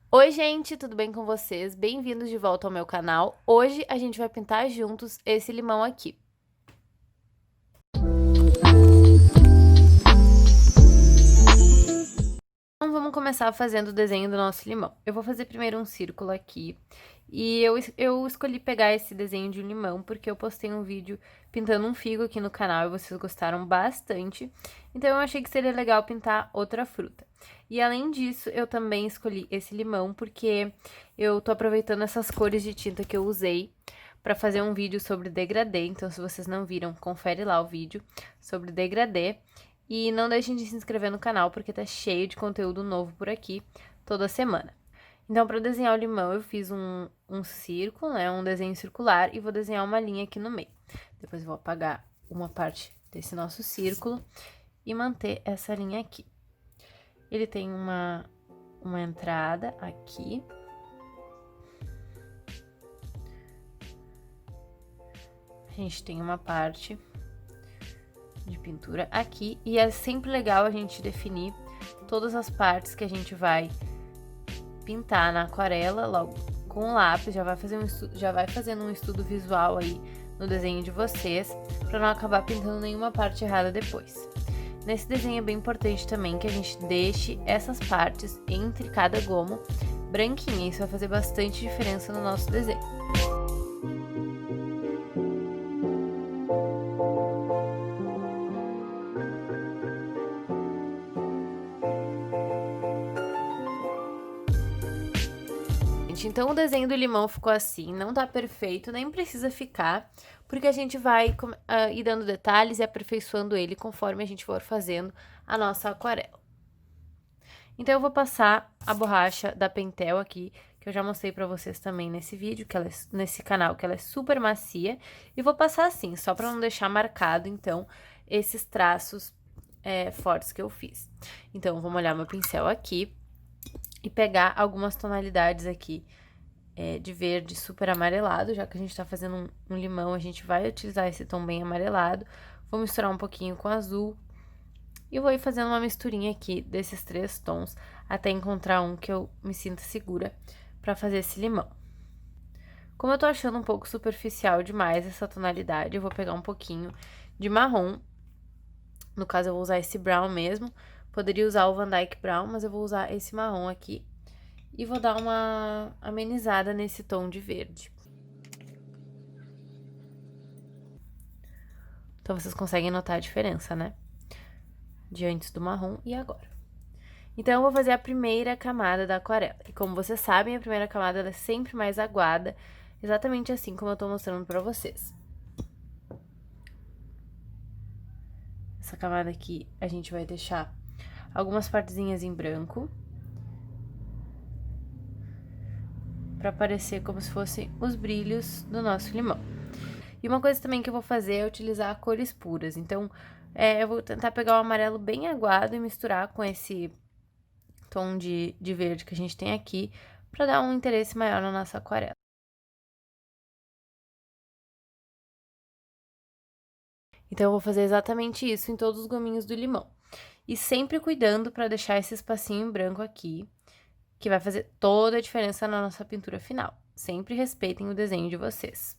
Oi, gente, tudo bem com vocês? Bem-vindos de volta ao meu canal. Hoje a gente vai pintar juntos esse limão aqui. Então, vamos começar fazendo o desenho do nosso limão. Eu vou fazer primeiro um círculo aqui. E eu escolhi pegar esse desenho de um limão porque eu postei um vídeo pintando um figo aqui no canal e vocês gostaram bastante. Então, eu achei que seria legal pintar outra fruta. E além disso, eu também escolhi esse limão porque eu tô aproveitando essas cores de tinta que eu usei para fazer um vídeo sobre degradê. Então, se vocês não viram, confere lá o vídeo sobre degradê. E não deixem de se inscrever no canal, porque tá cheio de conteúdo novo por aqui toda semana. Então, para desenhar o limão, eu fiz um círculo, né, um desenho circular, e vou desenhar uma linha aqui no meio. Depois eu vou apagar uma parte desse nosso círculo e manter essa linha aqui. Ele tem uma entrada aqui. A gente tem uma parte de pintura aqui, e é sempre legal a gente definir todas as partes que a gente vai pintar na aquarela, logo com o lápis, já vai fazendo um estudo visual aí no desenho de vocês, para não acabar pintando nenhuma parte errada depois. Nesse desenho é bem importante também que a gente deixe essas partes entre cada gomo branquinha, isso vai fazer bastante diferença no nosso desenho. Então, o desenho do limão ficou assim, não tá perfeito, nem precisa ficar, porque a gente vai ir dando detalhes e aperfeiçoando ele conforme a gente for fazendo a nossa aquarela. Então, eu vou passar a borracha da Pentel aqui, que eu já mostrei pra vocês também nesse vídeo, nesse canal, que ela é super macia, e vou passar assim, só pra não deixar marcado, então, esses traços fortes que eu fiz. Então, eu vou molhar meu pincel aqui e pegar algumas tonalidades aqui de verde super amarelado, já que a gente tá fazendo um limão, a gente vai utilizar esse tom bem amarelado. Vou misturar um pouquinho com azul e vou ir fazendo uma misturinha aqui desses três tons, até encontrar um que eu me sinta segura pra fazer esse limão. Como eu tô achando um pouco superficial demais essa tonalidade, eu vou pegar um pouquinho de marrom, no caso eu vou usar esse brown mesmo, poderia usar o Van Dyke Brown, mas eu vou usar esse marrom aqui. E vou dar uma amenizada nesse tom de verde. Então, vocês conseguem notar a diferença, né? De antes do marrom e agora. Então, eu vou fazer a primeira camada da aquarela. E como vocês sabem, a primeira camada ela é sempre mais aguada, exatamente assim como eu tô mostrando pra vocês. Essa camada aqui, a gente vai deixar algumas partezinhas em branco, pra parecer como se fossem os brilhos do nosso limão. E uma coisa também que eu vou fazer é utilizar cores puras. Então, eu vou tentar pegar o amarelo bem aguado e misturar com esse tom de verde que a gente tem aqui, pra dar um interesse maior na nossa aquarela. Então, eu vou fazer exatamente isso em todos os gominhos do limão. E sempre cuidando pra deixar esse espacinho em branco aqui, que vai fazer toda a diferença na nossa pintura final. Sempre respeitem o desenho de vocês.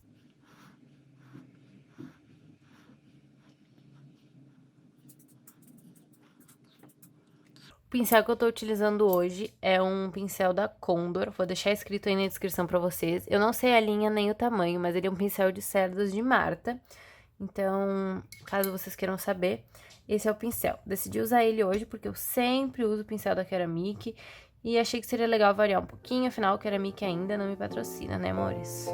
O pincel que eu tô utilizando hoje é um pincel da Condor, vou deixar escrito aí na descrição pra vocês. Eu não sei a linha nem o tamanho, mas ele é um pincel de cerdas de Marta. Então, caso vocês queiram saber, esse é o pincel. Decidi usar ele hoje porque eu sempre uso o pincel da Keramic e achei que seria legal variar um pouquinho, afinal o Keramic ainda não me patrocina, né, amores?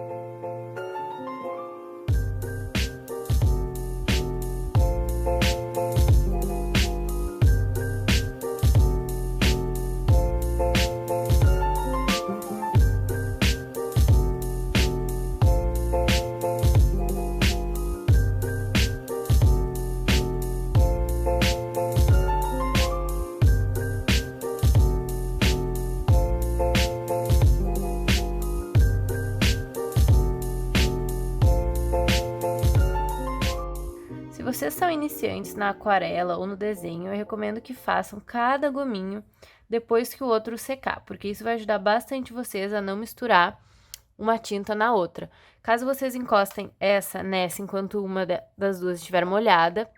Se vocês são iniciantes na aquarela ou no desenho, eu recomendo que façam cada gominho depois que o outro secar, porque isso vai ajudar bastante vocês a não misturar uma tinta na outra. Caso vocês encostem essa nessa enquanto uma das duas estiver molhada,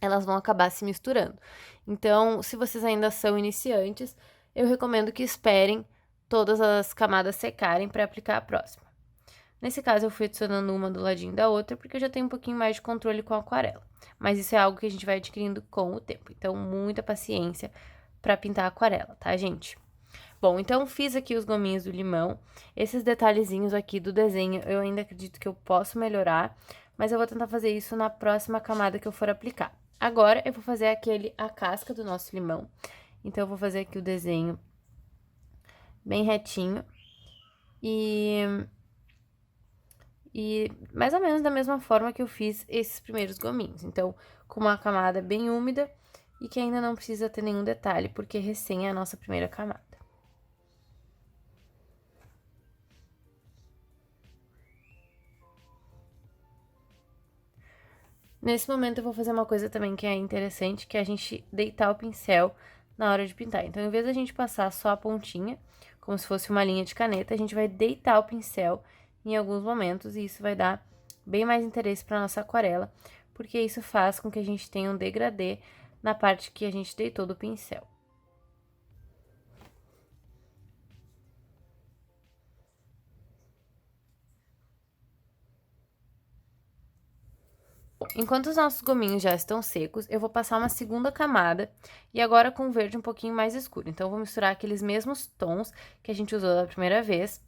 elas vão acabar se misturando. Então, se vocês ainda são iniciantes, eu recomendo que esperem todas as camadas secarem para aplicar a próxima. Nesse caso, eu fui adicionando uma do ladinho da outra, porque eu já tenho um pouquinho mais de controle com a aquarela. Mas isso é algo que a gente vai adquirindo com o tempo. Então, muita paciência para pintar a aquarela, tá, gente? Bom, então fiz aqui os gominhos do limão. Esses detalhezinhos aqui do desenho, eu ainda acredito que eu posso melhorar, mas eu vou tentar fazer isso na próxima camada que eu for aplicar. Agora, eu vou fazer a casca do nosso limão. Então, eu vou fazer aqui o desenho bem retinho e mais ou menos da mesma forma que eu fiz esses primeiros gominhos. Então, com uma camada bem úmida e que ainda não precisa ter nenhum detalhe, porque recém é a nossa primeira camada. Nesse momento, eu vou fazer uma coisa também que é interessante, que é a gente deitar o pincel na hora de pintar. Então, em vez da gente passar só a pontinha, como se fosse uma linha de caneta, a gente vai deitar o pincel em alguns momentos, e isso vai dar bem mais interesse para nossa aquarela, porque isso faz com que a gente tenha um degradê na parte que a gente deitou do pincel. Enquanto os nossos gominhos já estão secos, eu vou passar uma segunda camada, e agora com um verde um pouquinho mais escuro. Então, eu vou misturar aqueles mesmos tons que a gente usou da primeira vez,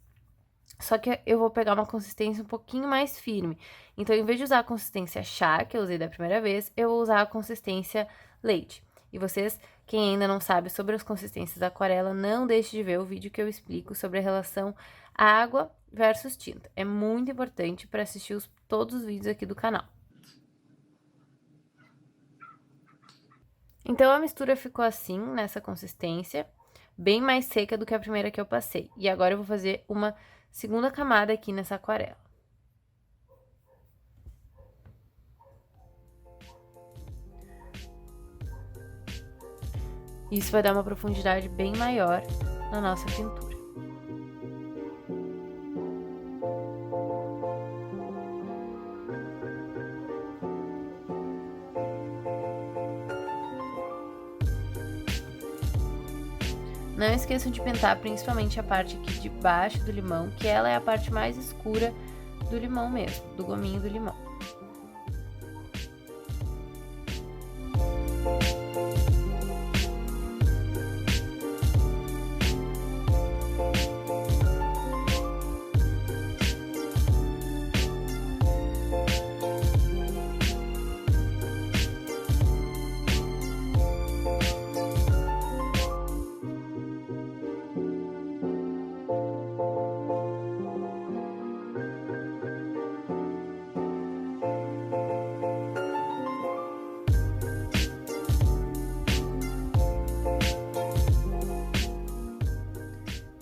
só que eu vou pegar uma consistência um pouquinho mais firme. Então, em vez de usar a consistência chá, que eu usei da primeira vez, eu vou usar a consistência leite. E vocês, quem ainda não sabe sobre as consistências da aquarela, não deixe de ver o vídeo que eu explico sobre a relação água versus tinta. É muito importante para assistir todos os vídeos aqui do canal. Então, a mistura ficou assim, nessa consistência, bem mais seca do que a primeira que eu passei. E agora eu vou fazer uma segunda camada aqui nessa aquarela. Isso vai dar uma profundidade bem maior na nossa pintura. Não esqueçam de pintar principalmente a parte aqui de baixo do limão, que ela é a parte mais escura do limão mesmo, do gominho do limão.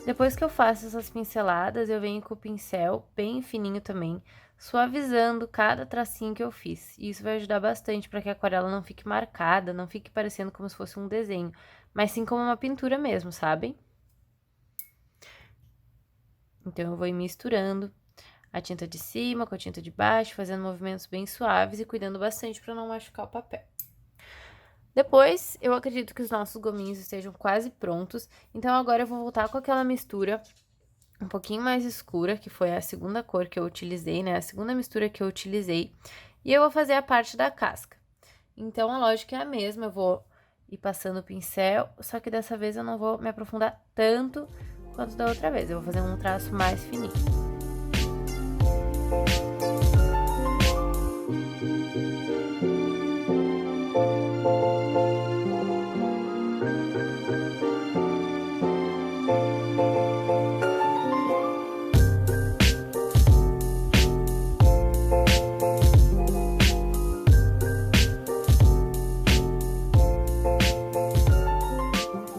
Depois que eu faço essas pinceladas, eu venho com o pincel bem fininho também, suavizando cada tracinho que eu fiz. E isso vai ajudar bastante para que a aquarela não fique marcada, não fique parecendo como se fosse um desenho, mas sim como uma pintura mesmo, sabem? Então, eu vou ir misturando a tinta de cima com a tinta de baixo, fazendo movimentos bem suaves e cuidando bastante para não machucar o papel. Depois, eu acredito que os nossos gominhos estejam quase prontos, então agora eu vou voltar com aquela mistura um pouquinho mais escura, que foi a segunda cor que eu utilizei, né? A segunda mistura que eu utilizei, e eu vou fazer a parte da casca. Então, a lógica é a mesma, eu vou ir passando o pincel, só que dessa vez eu não vou me aprofundar tanto quanto da outra vez, eu vou fazer um traço mais fininho.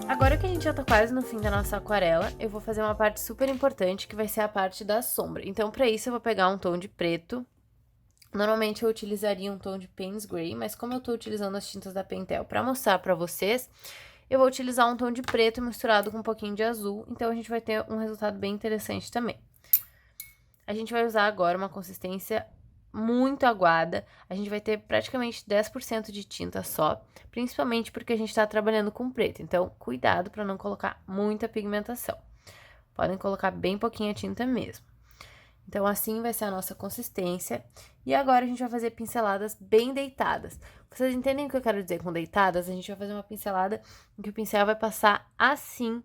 Agora que a gente já tá quase no fim da nossa aquarela, eu vou fazer uma parte super importante, que vai ser a parte da sombra. Então, pra isso, eu vou pegar um tom de preto. Normalmente, eu utilizaria um tom de Payne's Gray, mas como eu tô utilizando as tintas da Pentel pra mostrar pra vocês, Eu vou utilizar um tom de preto misturado com um pouquinho de azul, então a gente vai ter um resultado bem interessante também. A gente vai usar agora uma consistência muito aguada, a gente vai ter praticamente 10% de tinta só, principalmente porque a gente tá trabalhando com preto, então cuidado para não colocar muita pigmentação. Podem colocar bem pouquinha tinta mesmo. Então, assim vai ser a nossa consistência. E agora a gente vai fazer pinceladas bem deitadas. Vocês entendem o que eu quero dizer com deitadas? A gente vai fazer uma pincelada em que o pincel vai passar assim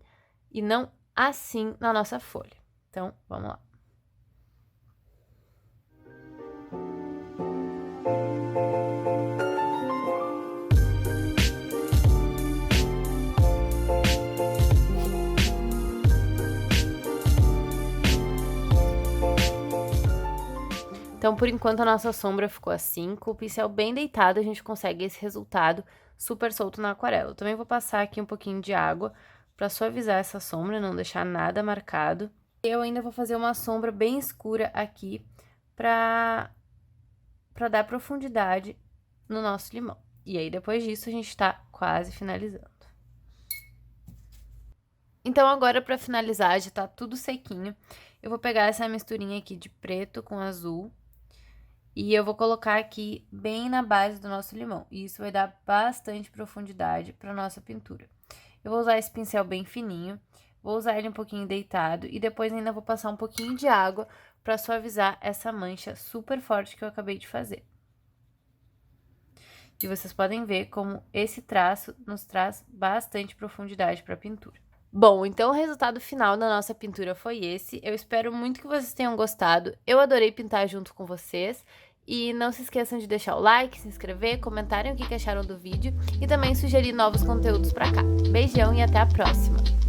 e não assim na nossa folha. Então, vamos lá. Então, por enquanto, a nossa sombra ficou assim. Com o pincel bem deitado, a gente consegue esse resultado super solto na aquarela. Eu também vou passar aqui um pouquinho de água para suavizar essa sombra, não deixar nada marcado. Eu ainda vou fazer uma sombra bem escura aqui para dar profundidade no nosso limão. E aí, depois disso, a gente tá quase finalizando. Então, agora, para finalizar, já tá tudo sequinho. Eu vou pegar essa misturinha aqui de preto com azul. E eu vou colocar aqui bem na base do nosso limão. E isso vai dar bastante profundidade para nossa pintura. Eu vou usar esse pincel bem fininho, vou usar ele um pouquinho deitado e depois ainda vou passar um pouquinho de água para suavizar essa mancha super forte que eu acabei de fazer. E vocês podem ver como esse traço nos traz bastante profundidade para a pintura. Bom, então o resultado final da nossa pintura foi esse. Eu espero muito que vocês tenham gostado. Eu adorei pintar junto com vocês. E não se esqueçam de deixar o like, se inscrever, comentarem o que acharam do vídeo e também sugerir novos conteúdos pra cá. Beijão e até a próxima!